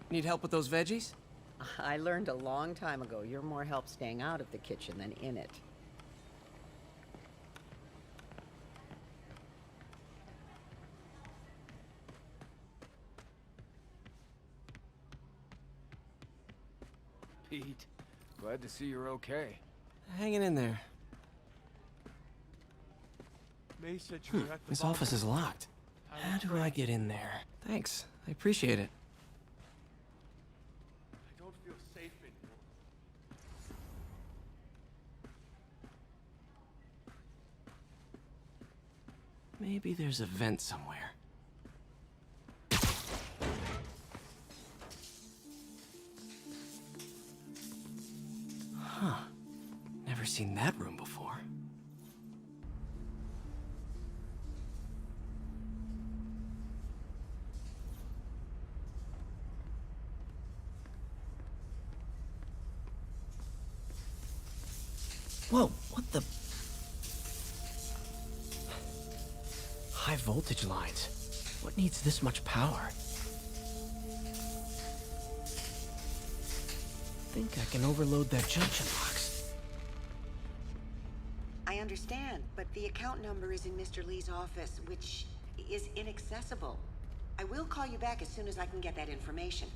Need help with those veggies? I learned a long time ago you're more help staying out of the kitchen than in it. Pete, glad to see you're okay. Hanging in there. May said you were at the This bar. office is locked. How do I get in there? Thanks. I appreciate it. I don't feel safe anymore. Maybe there's a vent somewhere. Huh. Never seen that room before. Whoa, what the? High voltage lines. What needs this much power? Think I can overload that junction box. I understand, but the account number is in Mr. Lee's office, which is inaccessible. I will call you back as soon as I can get that information.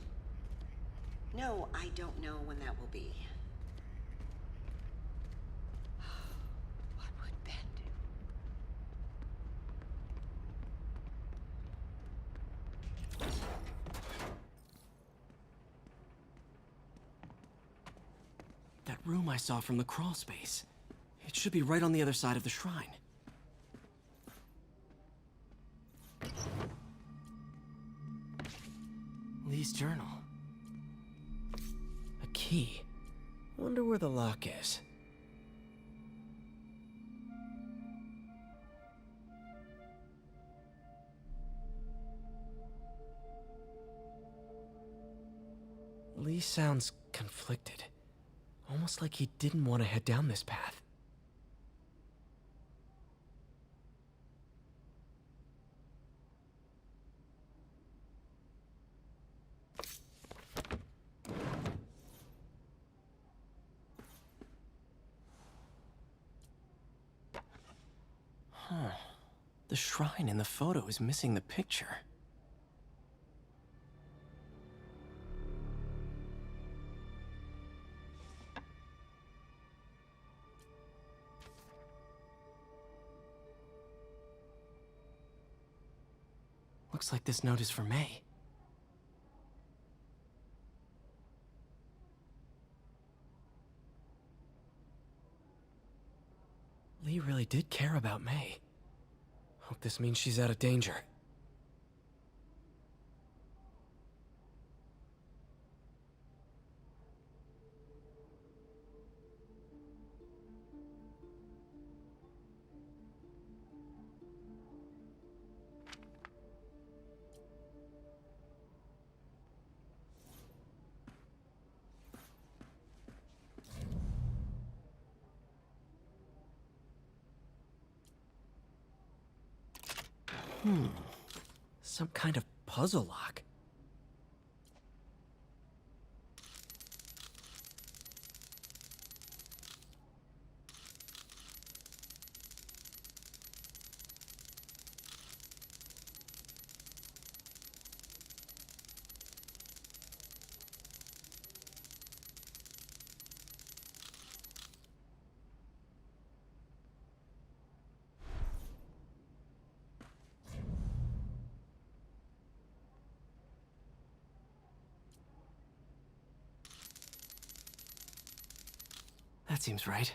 No, I don't know when that will be. What would Ben do? That room I saw from the crawl space. It should be right on the other side of the shrine. Lee's journal. A key. Wonder where the lock is. Lee sounds conflicted. Almost like he didn't want to head down this path. Huh. The shrine in the photo is missing the picture. Looks like this note is for May. Lee really did care about May. Hope this means she's out of danger. Some kind of puzzle lock. That seems right.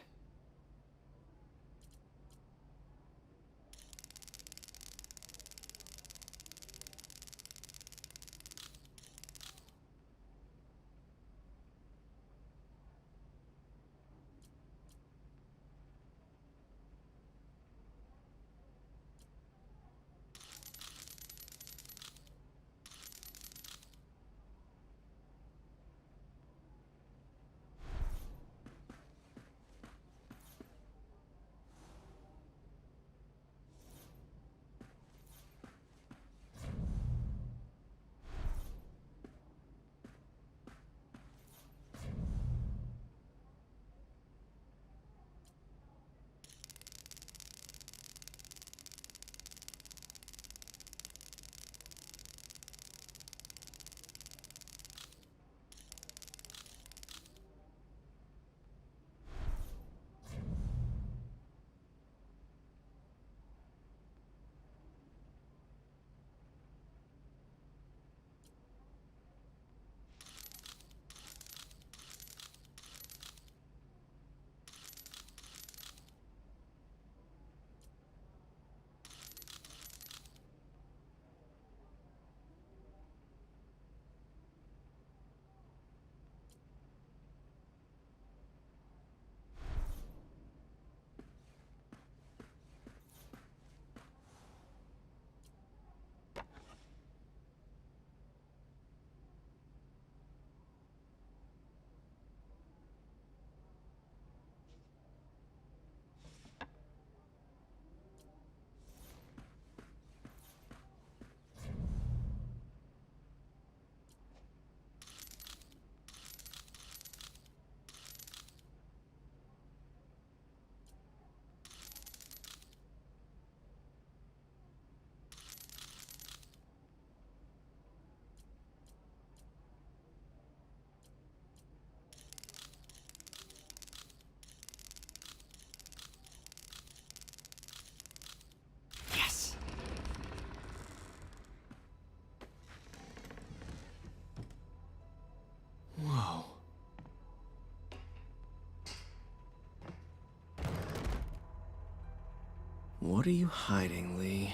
What are you hiding, Lee?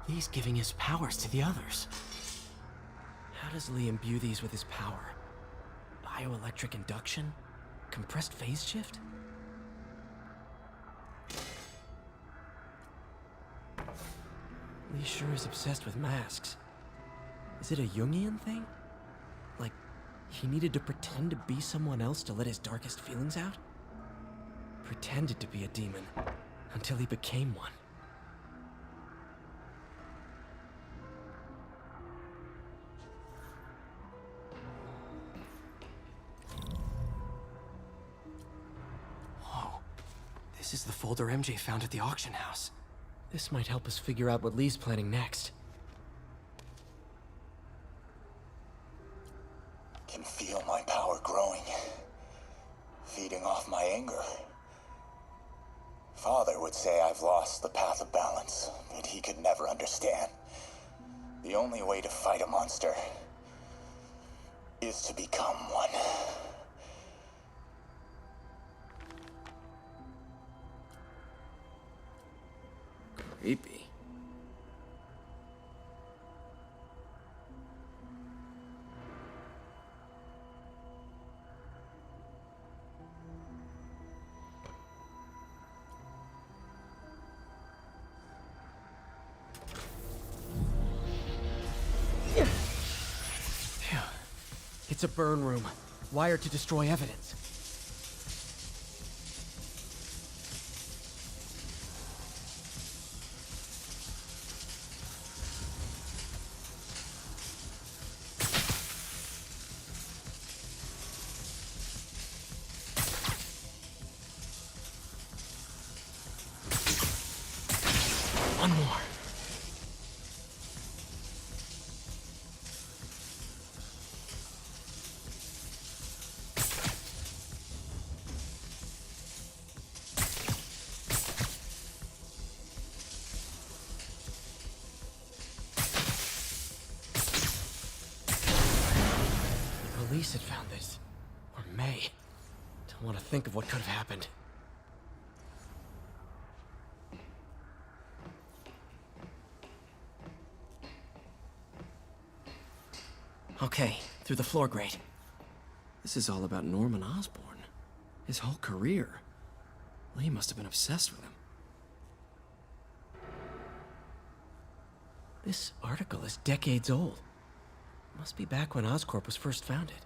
Lee's giving his powers to the others. How does Lee imbue these with his power? Bioelectric induction? Compressed phase shift? Lee sure is obsessed with masks. Is it a Jungian thing? Like, he needed to pretend to be someone else to let his darkest feelings out? Pretended to be a demon, until he became one. Whoa. This is the folder MJ found at the auction house. This might help us figure out what Lee's planning next. Can feel my power growing, feeding off my anger. Father would say I've lost the path of balance, but he could never understand. The only way to fight a monster is to become one. Creepy. Phew. It's a burn room, wired to destroy evidence. One more. The police had found this. Or may. Don't want to think of what could have happened. Okay, through the floor grate. This is all about Norman Osborn. His whole career. Lee must have been obsessed with him. This article is decades old. Must be back when Oscorp was first founded.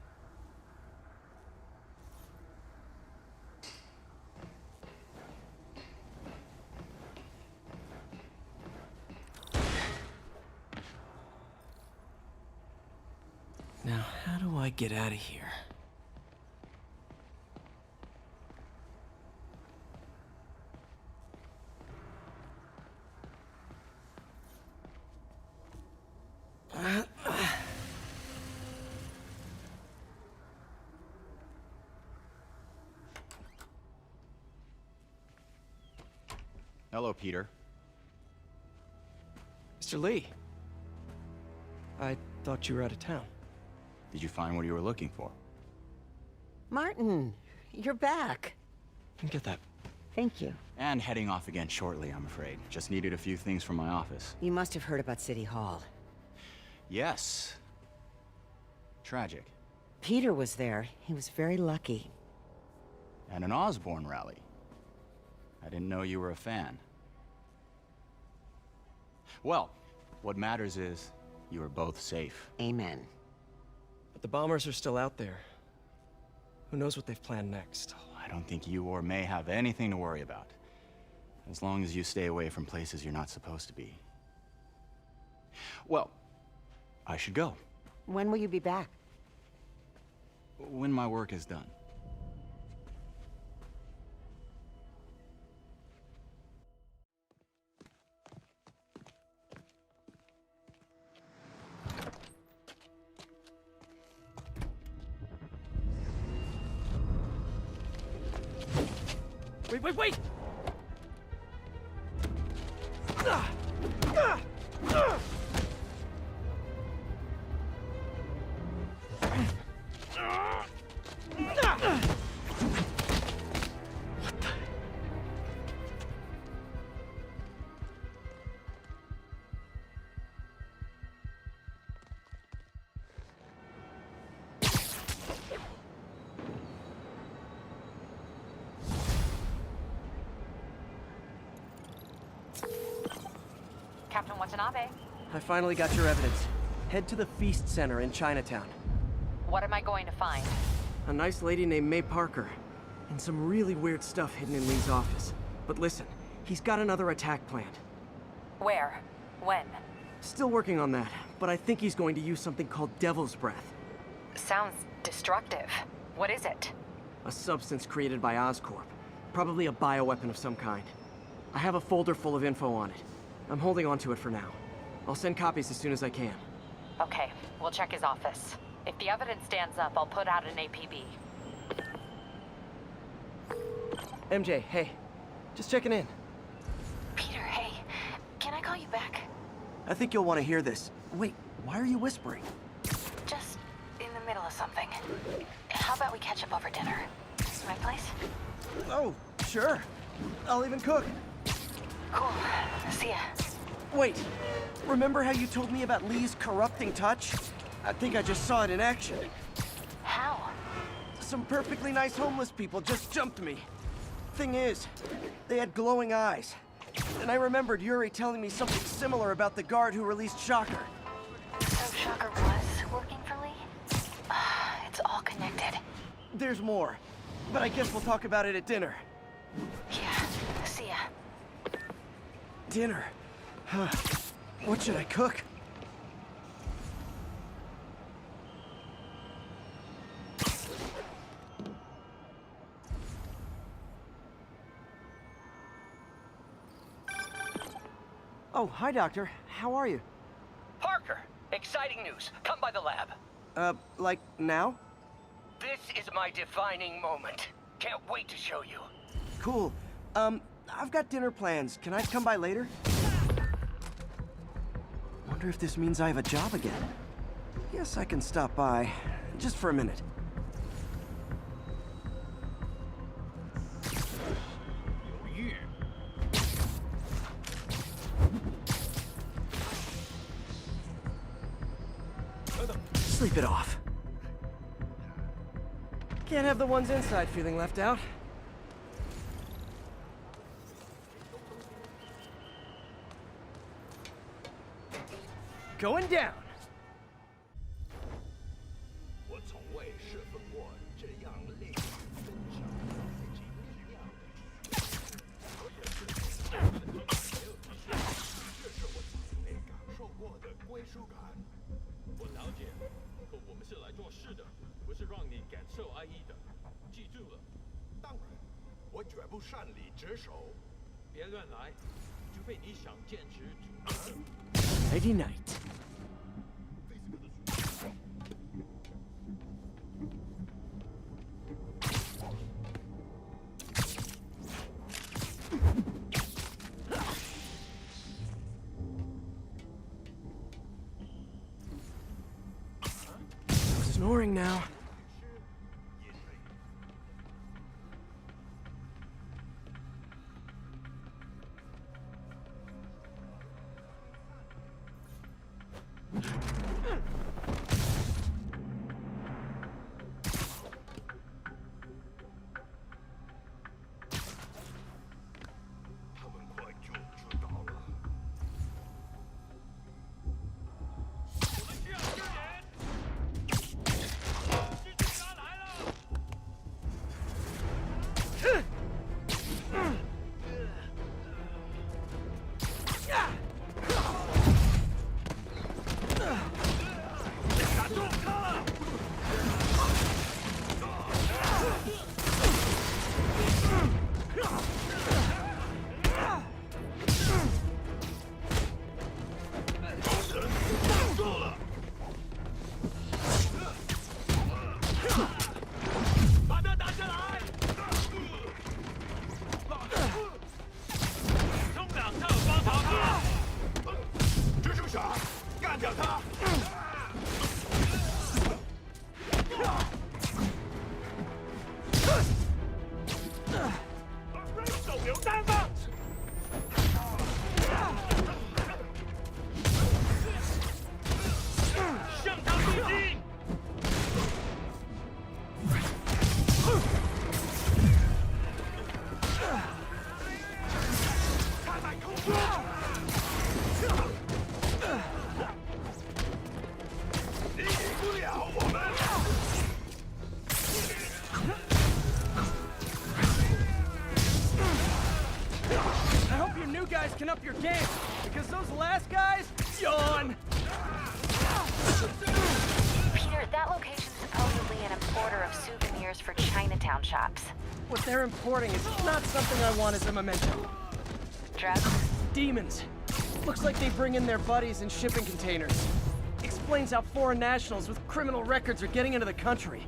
Now, how do I get out of here? Hello, Peter. Mr. Lee. I thought you were out of town. Did you find what you were looking for? Martin, you're back. Get that. Thank you. And heading off again shortly, I'm afraid. Just needed a few things from my office. You must have heard about City Hall. Yes. Tragic. Peter was there. He was very lucky. And an Osborn rally. I didn't know you were a fan. Well, what matters is you are both safe. Amen. But the bombers are still out there. Who knows what they've planned next? I don't think you or May have anything to worry about. As long as you stay away from places you're not supposed to be. Well, I should go. When will you be back? When my work is done. Wait! Captain Watanabe. I finally got your evidence. Head to the Feast Center in Chinatown. What am I going to find? A nice lady named May Parker. And some really weird stuff hidden in Lee's office. But listen, he's got another attack planned. Where? When? Still working on that, but I think he's going to use something called Devil's Breath. Sounds destructive. What is it? A substance created by Oscorp. Probably a bioweapon of some kind. I have a folder full of info on it. I'm holding on to it for now. I'll send copies as soon as I can. Okay, we'll check his office. If the evidence stands up, I'll put out an APB. MJ, hey. Just checking in. Peter, hey. Can I call you back? I think you'll want to hear this. Wait, why are you whispering? Just in the middle of something. How about we catch up over dinner? My place? Oh, sure. I'll even cook. Cool. See ya. Wait, remember how you told me about Lee's corrupting touch? I think I just saw it in action. How? Some perfectly nice homeless people just jumped me. Thing is, they had glowing eyes. And I remembered Yuri telling me something similar about the guard who released Shocker. So Shocker was working for Lee? It's all connected. There's more, but I guess we'll talk about it at dinner. Yeah, see ya. Dinner? What should I cook? Oh, hi, Doctor. How are you? Parker, exciting news. Come by the lab. Like now? This is my defining moment. Can't wait to show you. Cool. I've got dinner plans. Can I come by later? Wonder if this means I have a job again. Guess I can stop by, just for a minute. Sleep it off. Can't have the ones inside feeling left out. Going down. Nighty night. Snoring now. town shops. What they're importing is not something I want as a memento. Drugs? Demons. Looks like they bring in their buddies in shipping containers. Explains how foreign nationals with criminal records are getting into the country.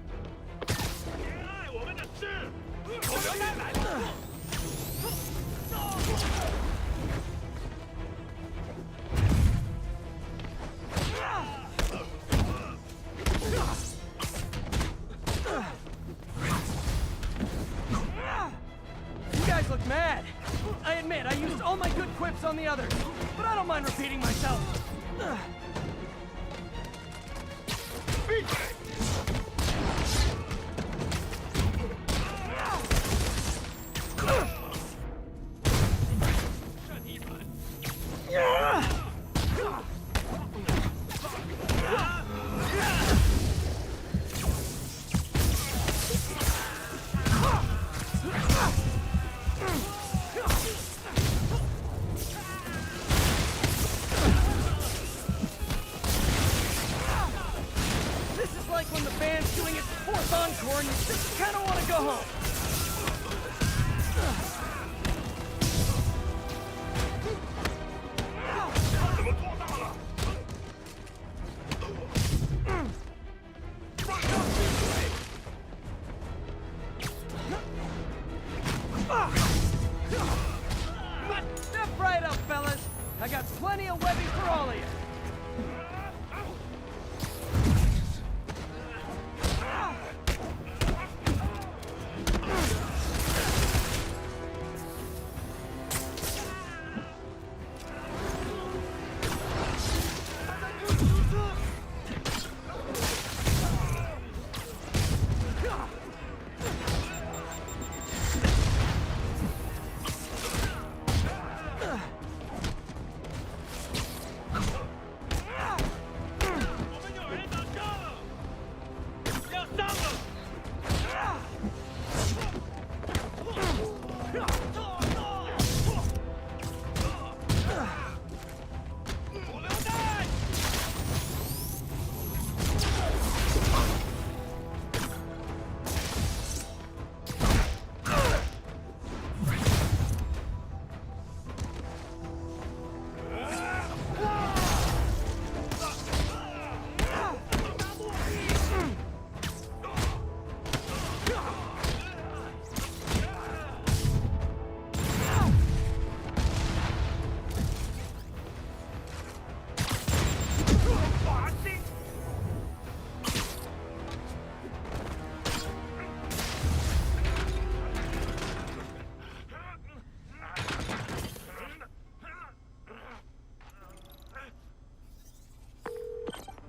You guys look mad. I admit, I used all my good quips on the others, but I don't mind repeating myself. When the band's doing its fourth encore and you just kind of want to go home. Step right up, fellas. I got plenty of webbing for all of you.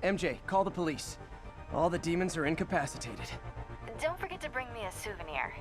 MJ, call the police. All the demons are incapacitated. Don't forget to bring me a souvenir.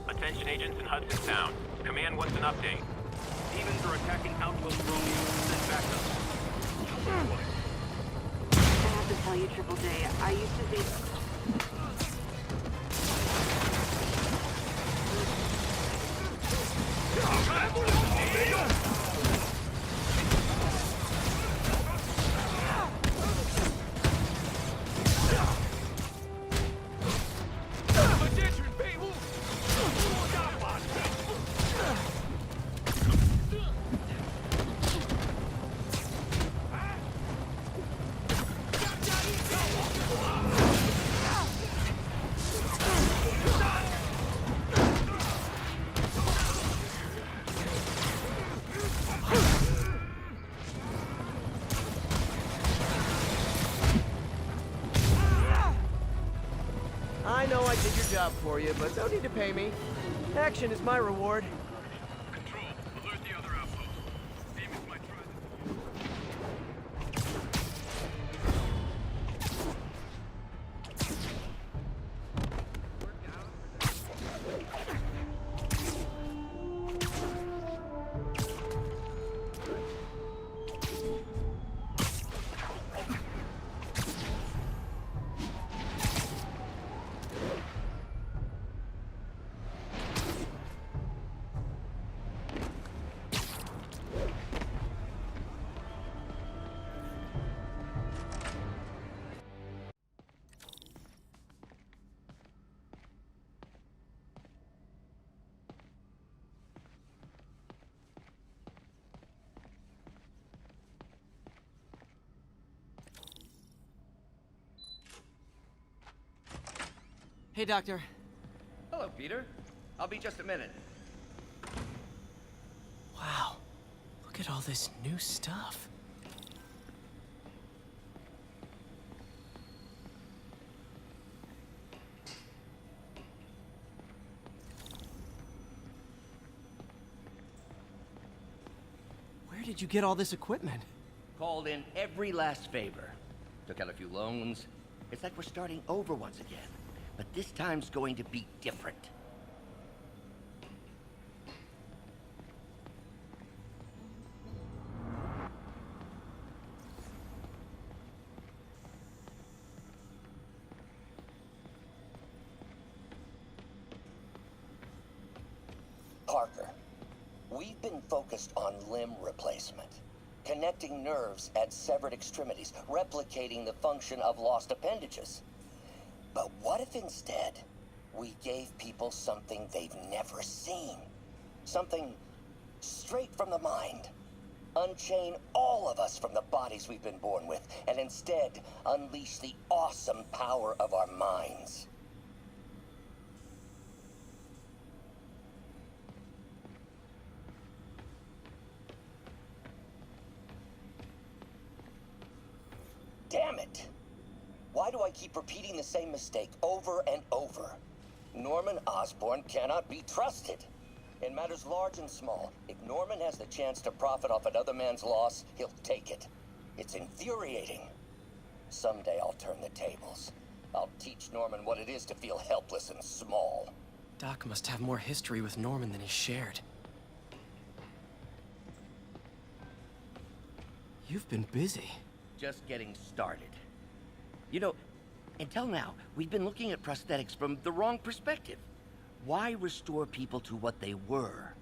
Attention agents in Hudson Sound. Command wants an update. Demons are attacking Outpost Romeo. Send backup. I have to tell you, Triple J, I used to think... I did your job for you, but don't need to pay me. Action is my reward. Control, alert the other outposts. Demons might try Hey, Doctor. Hello, Peter. I'll be just a minute. Wow. Look at all this new stuff. Where did you get all this equipment? Called in every last favor. Took out a few loans. It's like we're starting over once again. But this time's going to be different. Parker, we've been focused on limb replacement, connecting nerves at severed extremities, replicating the function of lost appendages. But what if instead we gave people something they've never seen? Something straight from the mind. Unchain all of us from the bodies we've been born with, and instead unleash the awesome power of our minds. Damn it! Why do I keep repeating the same mistake over and over? Norman Osborn cannot be trusted. In matters large and small, if Norman has the chance to profit off another man's loss, he'll take it. It's infuriating. Someday I'll turn the tables. I'll teach Norman what it is to feel helpless and small. Doc must have more history with Norman than he shared. You've been busy. Just getting started. You know, until now, we've been looking at prosthetics from the wrong perspective. Why restore people to what they were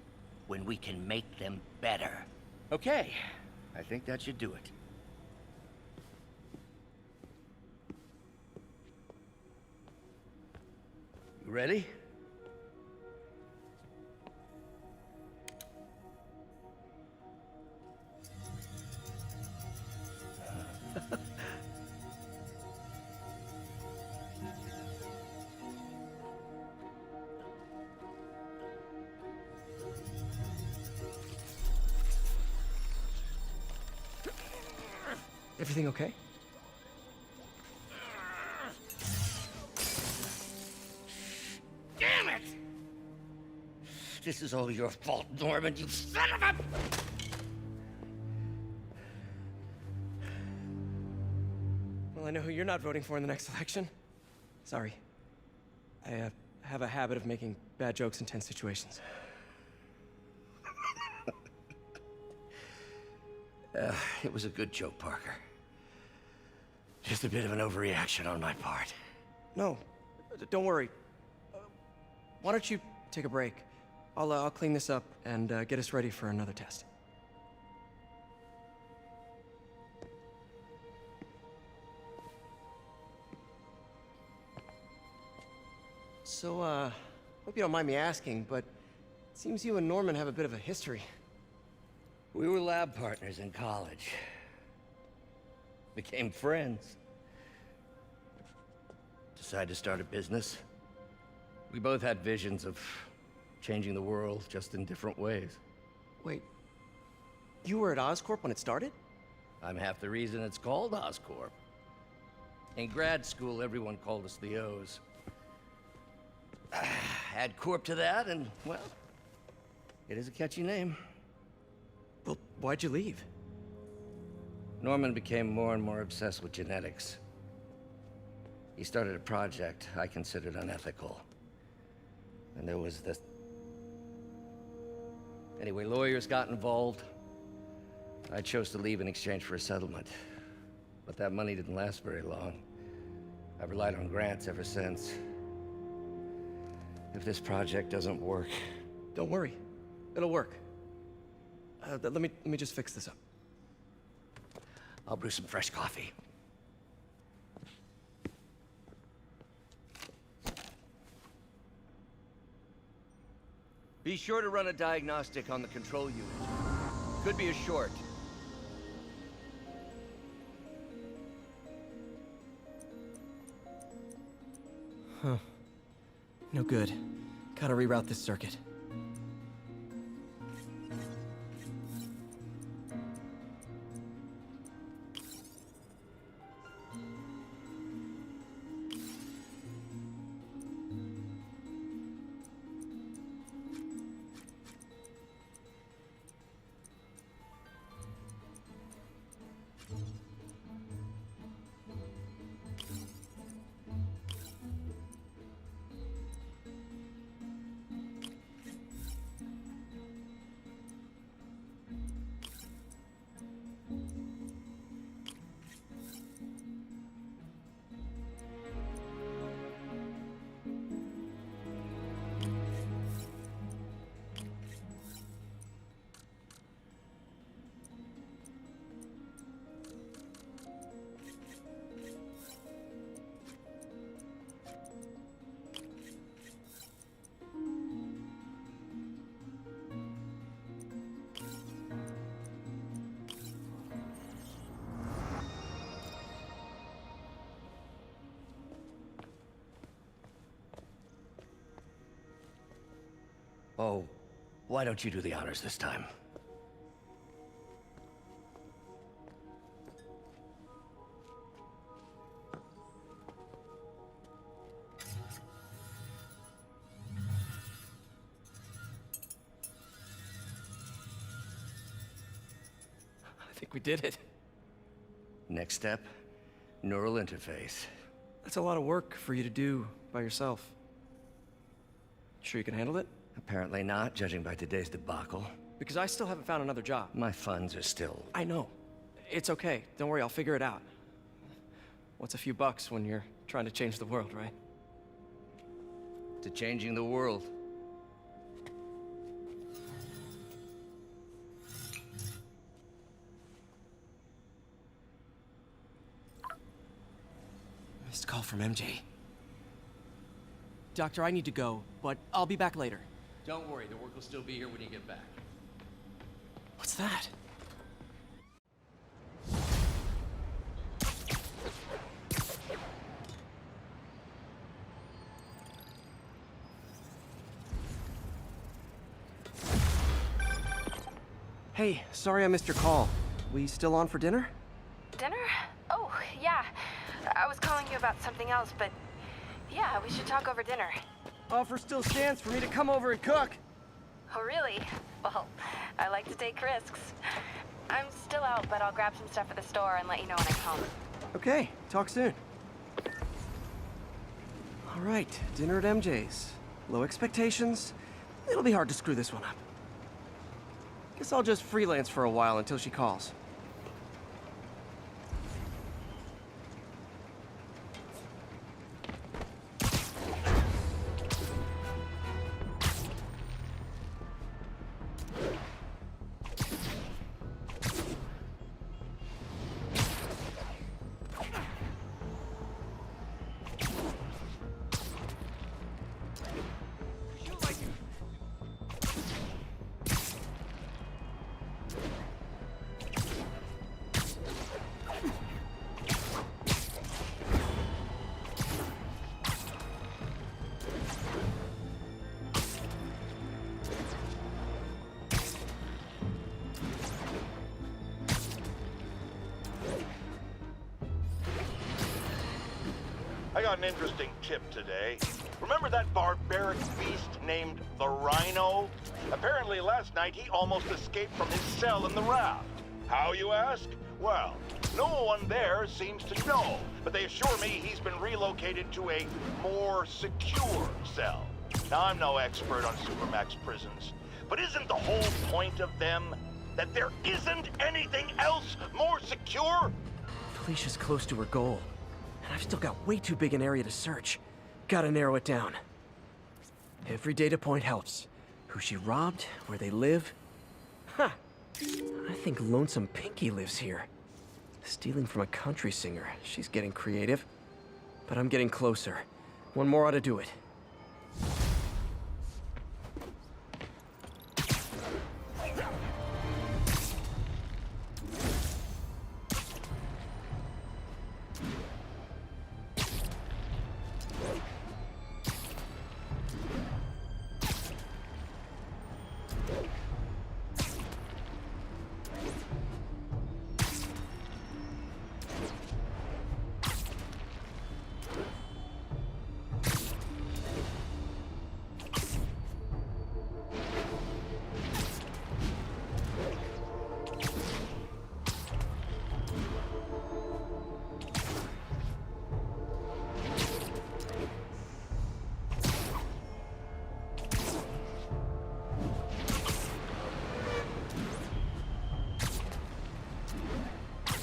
when we can make them better? Okay, I think that should do it. You ready? Everything okay? Damn it! This is all your fault, Norman, you son of a... Well, I know who you're not voting for in the next election. Sorry. I have a habit of making bad jokes in tense situations. It was a good joke, Parker. Just a bit of an overreaction on my part. No, don't worry. Why don't you take a break? I'll clean this up and get us ready for another test. So, hope you don't mind me asking, but it seems you and Norman have a bit of a history. We were lab partners in college. Became friends. Decided to start a business. We both had visions of changing the world, just in different ways. Wait, you were at Oscorp when it started? I'm half the reason it's called Oscorp. In grad school, everyone called us the O's. Add Corp to that, and, well, it is a catchy name. Well, why'd you leave? Norman became more and more obsessed with genetics. He started a project I considered unethical. And there was this... Anyway, lawyers got involved. I chose to leave in exchange for a settlement. But that money didn't last very long. I've relied on grants ever since. If this project doesn't work... Don't worry. It'll work. Let me just fix this up. I'll brew some fresh coffee. Be sure to run a diagnostic on the control unit. Could be a short. Huh. No good. Gotta reroute this circuit. Oh, why don't you do the honors this time? I think we did it. Next step, neural interface. That's a lot of work for you to do by yourself. Sure you can handle it? Apparently not, judging by today's debacle. Because I still haven't found another job. My funds are still... I know. It's okay. Don't worry, I'll figure it out. What's a few bucks when you're trying to change the world, right? To changing the world. Missed call from MJ. Doctor, I need to go, but I'll be back later. Don't worry, the work will still be here when you get back. What's that? Hey, sorry I missed your call. We still on for dinner? Dinner? Oh, yeah. I was calling you about something else, but yeah, we should talk over dinner. Offer still stands for me to come over and cook. Oh, really? Well, I like to take risks. I'm still out, but I'll grab some stuff at the store and let you know when I'm home. Okay, talk soon. All right, dinner at MJ's. Low expectations. It'll be hard to screw this one up. Guess I'll just freelance for a while until she calls. I got an interesting tip today. Remember that barbaric beast named the Rhino? Apparently last night he almost escaped from his cell in the raft. How, you ask? Well, no one there seems to know, but they assure me he's been relocated to a more secure cell. Now, I'm no expert on Supermax prisons, but isn't the whole point of them that there isn't anything else more secure? Felicia's close to her goal, and I've still got way too big an area to search. Gotta narrow it down. Every data point helps. Who she robbed, where they live. Huh. I think Lonesome Pinky lives here. Stealing from a country singer. She's getting creative. But I'm getting closer. One more ought to do it.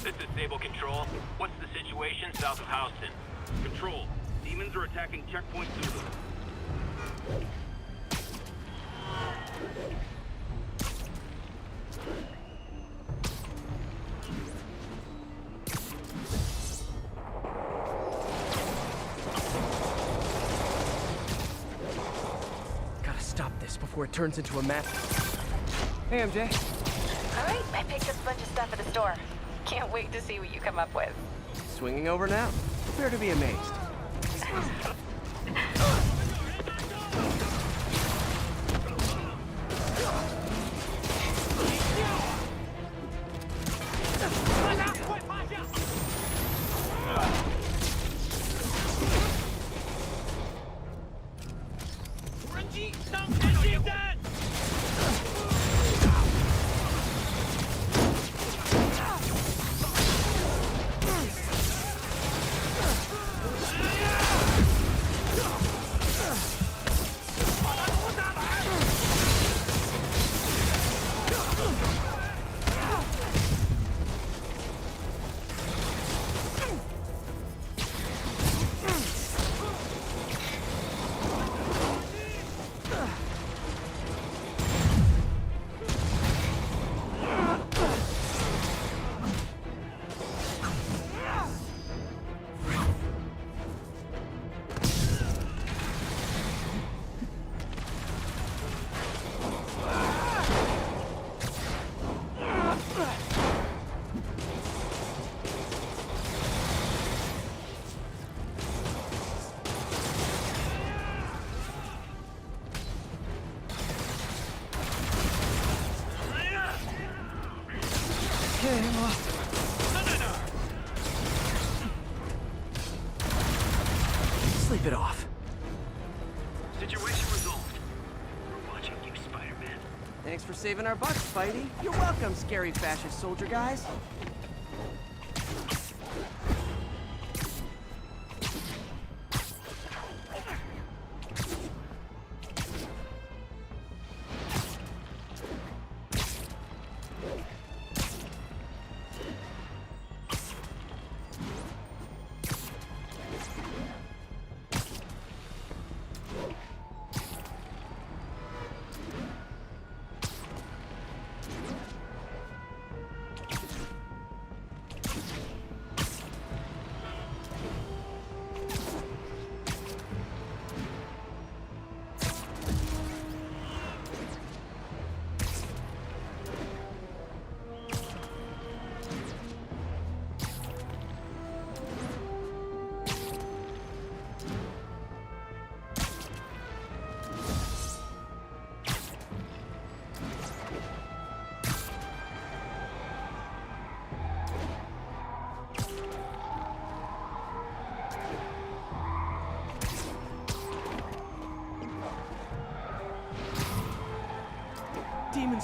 This is Sable Control. What's the situation south of Houston? Control. Demons are attacking Checkpoint Zulu. Gotta stop this before it turns into a mess. Hey, MJ. All right, I picked up a bunch of stuff at the store. Can't wait to see what you come up with. Swinging over now. Prepare to be amazed. Sleep it off. Situation resolved. We're watching you, Spider-Man. Thanks for saving our butts, Spidey. You're welcome, scary fascist soldier guys.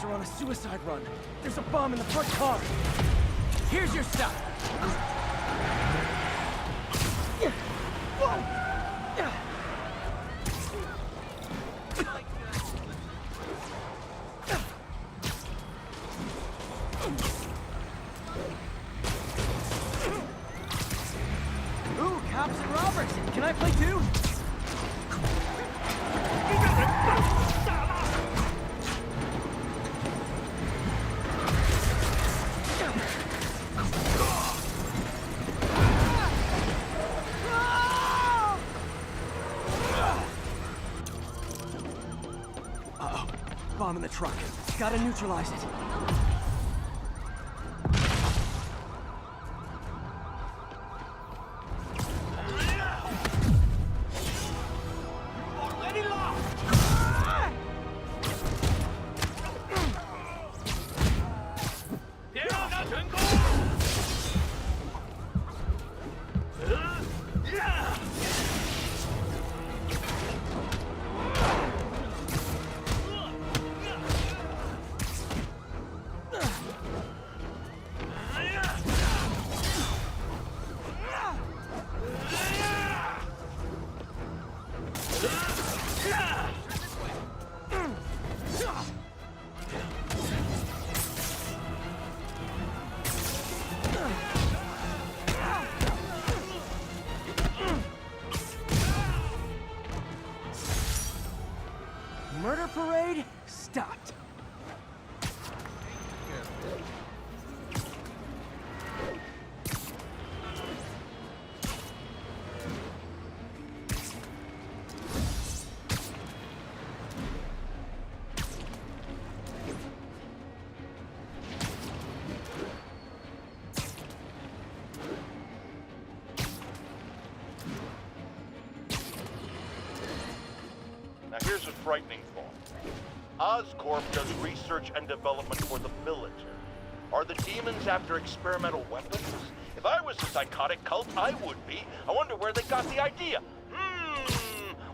guys are on a suicide run. There's a bomb in the front car. Here's your stuff. Ooh, cops and robbers. Can I play too? Uh-oh. Bomb in the truck. Gotta neutralize it. Murder parade stopped. Now here's a frightening thought. Oscorp does research and development for the military. Are the demons after experimental weapons? If I was a psychotic cult, I would be. I wonder where they got the idea.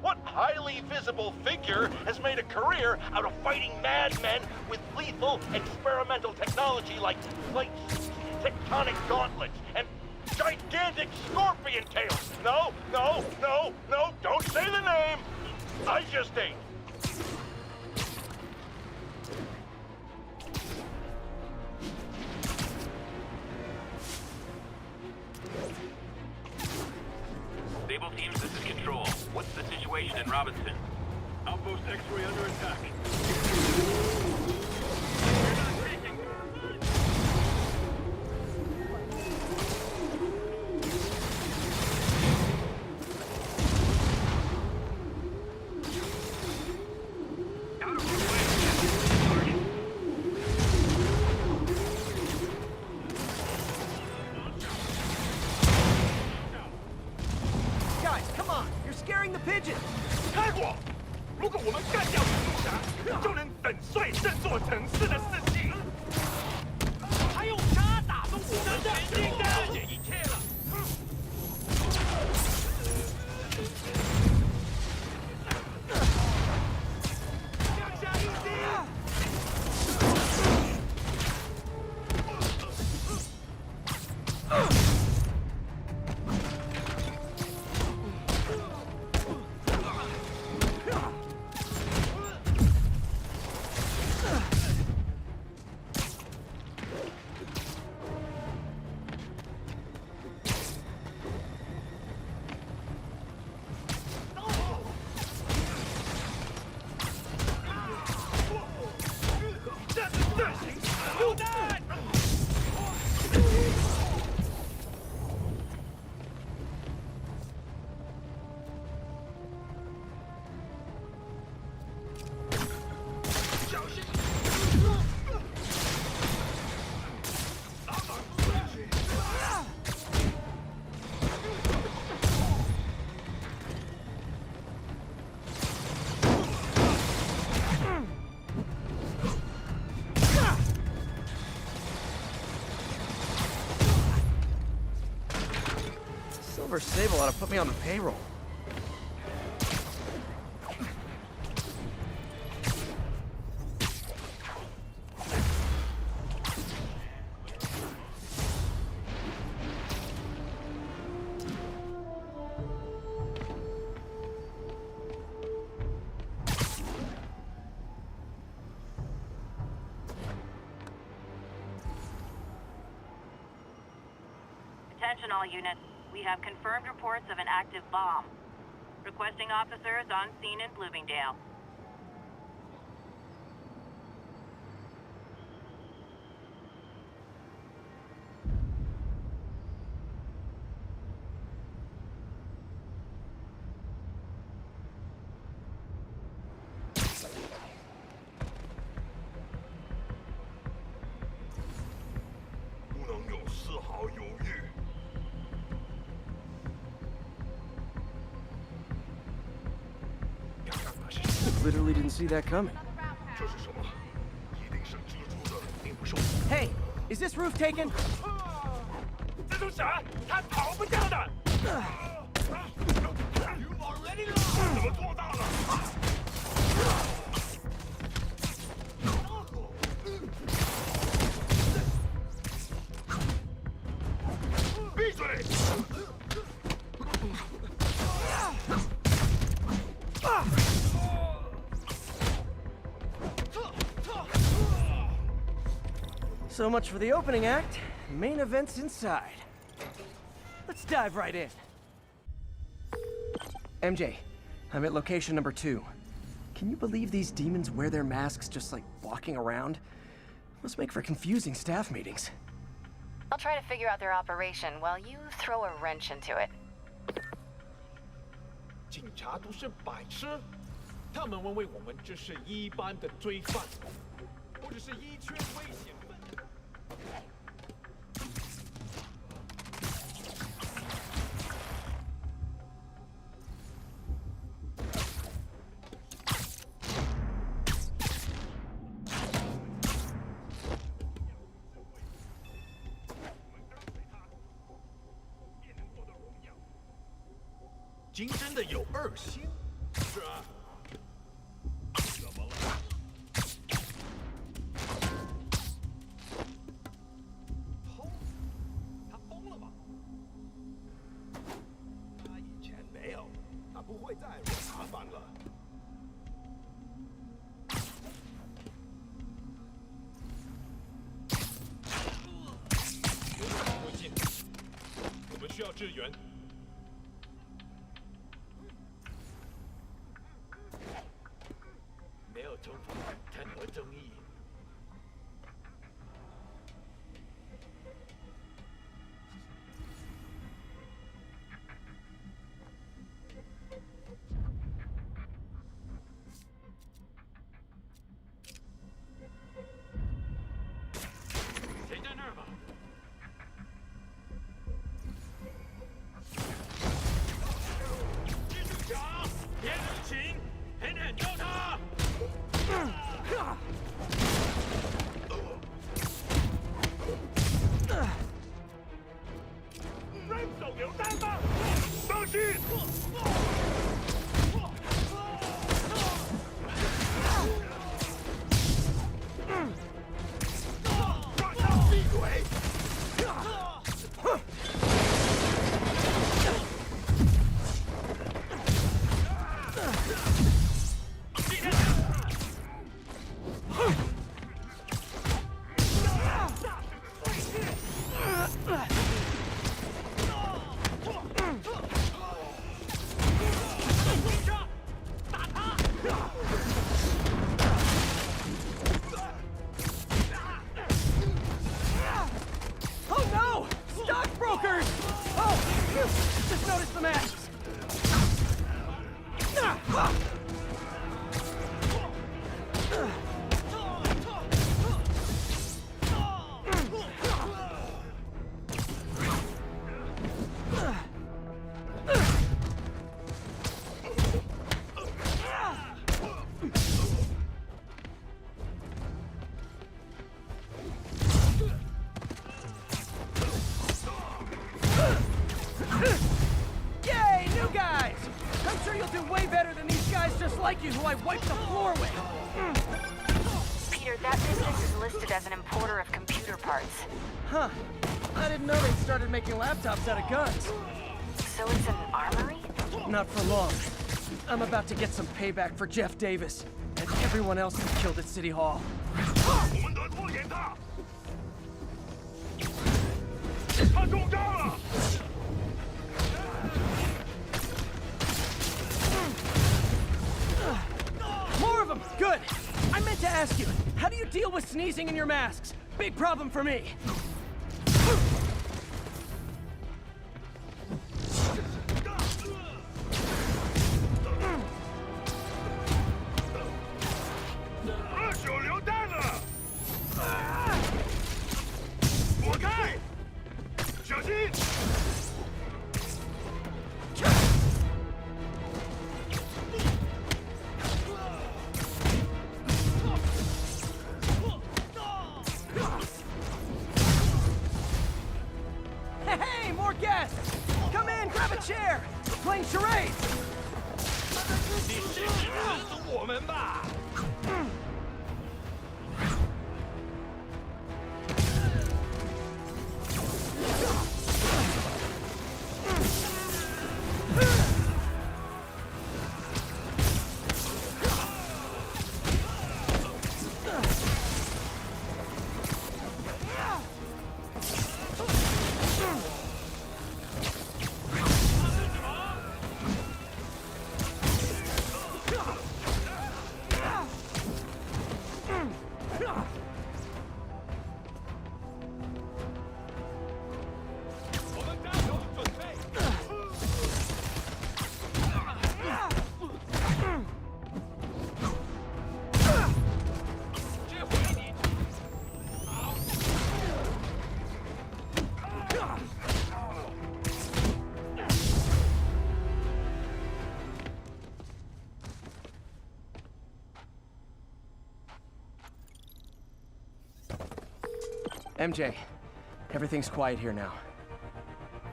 What highly visible figure has made a career out of fighting madmen with lethal experimental technology like plates, tectonic gauntlets, and gigantic scorpion tails? No, don't say the name! I just ain't. Sable teams, this is Control. What's the situation in Robinson? Outpost X-ray under attack. Guys, come on! You're scaring the pigeon! 开火！如果我们干掉蜘蛛侠，就能粉碎这座城市的士气。还用他打动我们的前进的？了解一切了。降下一击！ Silver Sable ought to put me on the payroll. Attention all units. We have confirmed reports of an active bomb. Requesting officers on scene in Bloomingdale. Literally didn't see that coming. Hey, is this roof taken? 蜘蛛侠，他逃不掉的。怎么做到了？闭嘴！ So much for the opening act. Main event's inside. Let's dive right in. MJ, I'm at location number 2. Can you believe these demons wear their masks just like walking around? Must make for confusing staff meetings. I'll try to figure out their operation while you throw a wrench into it. 警察都是白痴，他们认为我们只是一般的罪犯，或者是一群危险分子。 金真的有二心？是啊。怎么了？偷？他疯了吧？他以前没有，他不会再惹麻烦了。有人附近，我们需要支援。 没有冲突，谈何正义？谁在那儿吧？蜘蛛侠，别留情，狠狠揍他！ 扔手榴弹吧！当心！让他闭嘴！Just noticed the masks! Yay, new guys! I'm sure you'll do way better than these guys just like you who I wiped the floor with! Peter, that business is listed as an importer of computer parts. Huh. I didn't know they started making laptops out of guns. So it's an armory? Not for long. I'm about to get some payback for Jeff Davis and everyone else who killed at City Hall. 我们得拖延他！他中招了！ Deal with sneezing in your masks. Big problem for me. 'MJ, everything's quiet here now.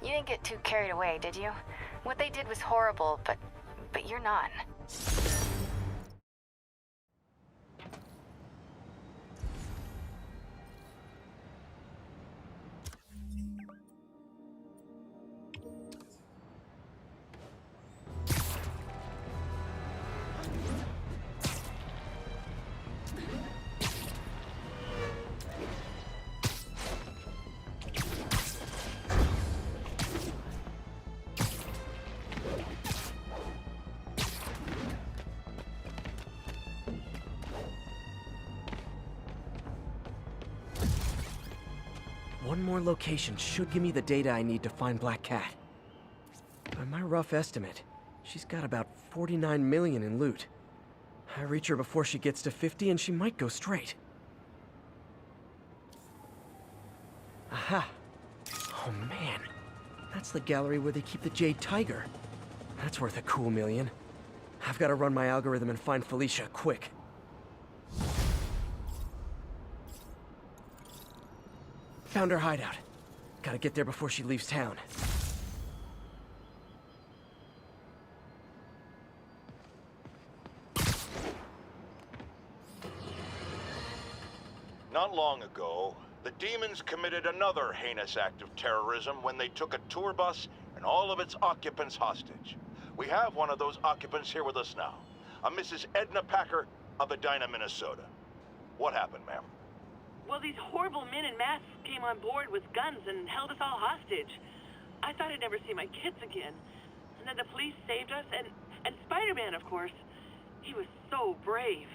You didn't get too carried away, did you? What they did was horrible, but you're not. One more location should give me the data I need to find Black Cat. By my rough estimate, she's got about 49 million in loot. I reach her before she gets to 50 and she might go straight. Aha! Oh man, that's the gallery where they keep the Jade Tiger. That's worth a cool million. I've got to run my algorithm and find Felicia, quick. Found her hideout. Gotta get there before she leaves town. Not long ago, the demons committed another heinous act of terrorism when they took a tour bus and all of its occupants hostage. We have one of those occupants here with us now, a Mrs. Edna Packer of Edina, Minnesota. What happened, ma'am? Well, these horrible men in masks came on board with guns and held us all hostage. I thought I'd never see my kids again. And then the police saved us, and Spider-Man, of course. He was so brave.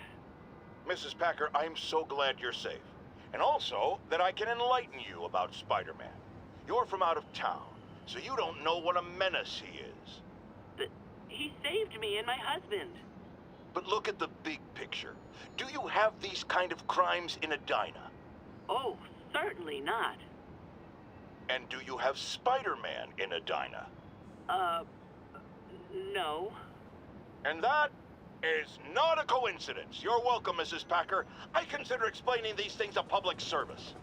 Mrs. Packer, I'm so glad you're safe. And also that I can enlighten you about Spider-Man. You're from out of town, so you don't know what a menace he is. But he saved me and my husband. But look at the big picture. Do you have these kind of crimes in Edina? Oh, certainly not. And do you have Spider-Man in Edina? No. And that is not a coincidence. You're welcome, Mrs. Packer. I consider explaining these things a public service.